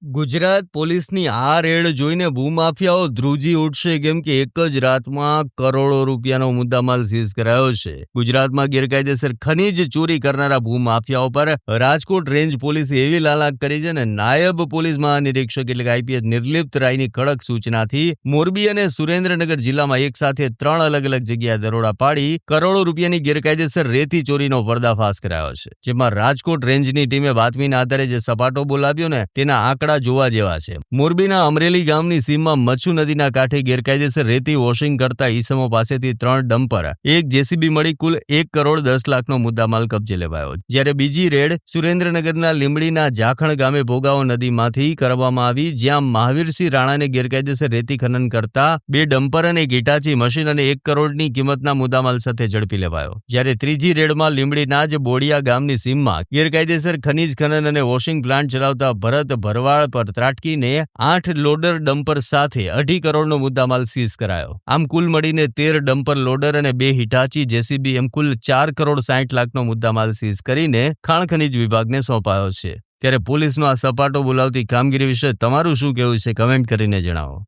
ગુજરાત પોલીસની આ રેડ જોઈને ભૂમાફિયાઓ ધ્રુજી ઉઠશે કેમ કે એક જ રાતમાં કરોડો રૂપિયાનો મુદ્દામાલ સીઝ કરાયો છે. ગુજરાતમાં ગેરકાયદેસર ખનીજ ચોરી કરનારા ભૂમાફિયાઓ પર રાજકોટ રેન્જ પોલીસે એવી લાલાક કરી છે ને નાયબ પોલીસ મહાનિરીક્ષક એટલે કે આઈપીએસ નિર્લિપ્ત રાયની કડક સૂચનાથી મોરબી અને સુરેન્દ્રનગર જિલ્લામાં એક સાથે 3 અલગ અલગ જગ્યાએ દરોડા પાડી કરોડો રૂપિયાની ગેરકાયદેસર રેતી ચોરીનો પર્દાફાશ કરાયો છે. જેમાં રાજકોટ રેન્જની ટીમે બાતમીના આધારે જે સપાટો બોલાવ્યો ને તેના આંકડા જોવા જેવા છે. મોરબીના અમરેલી ગામની સીમમાં મચ્છુ નદીના કાંઠે ગેરકાયદેસર રેતી વોશિંગ કરતા ઈસમો પાસેથી 3 ડમ્પર, એક જેસીબી મળી કુલ 1 કરોડ 10 લાખનો મુદ્દામાલ કબજે લેવાયો. જ્યારે બીજી રેડ સુરેન્દ્રનગરના લીંબડીના જાખણ ગામે ભોગાવો નદીમાંથી કરવામાં આવી, જ્યાં મહાવીરસિંહ રાણાને ગેરકાયદેસર રેતી ખનન કરતા 2 ડમ્પર અને એક હિટાચી મશીન અને 1 કરોડની કિંમતના મુદ્દામાલ સાથે ઝડપી લેવાયો. જ્યારે ત્રીજી રેડમાં લીંબડીના જ બોડિયા ગામની સીમમાં ગેરકાયદેસર ખનીજ ખનન અને વોશિંગ પ્લાન્ટ ચલાવતા ભરત ભરવાડ પર ત્રાટકીને 8 લોડર ડમ્પર સાથે 2.5 કરોડનો મુદ્દામાલ સીઝ કરાયો. આમ કુલ મળીને 13 ડમ્પર લોડર અને 2 હિટાચી જેસીબી એમ કુલ 4 કરોડ 60 લાખનો મુદ્દામાલ સીઝ કરીને ખાણ ખનીજ વિભાગને સોંપાયો છે. ત્યારે પોલીસનો આ સપાટો બોલાવતી કામગીરી વિશે તમારું શું કહેવું છે? કમેન્ટ કરીને જણાવો.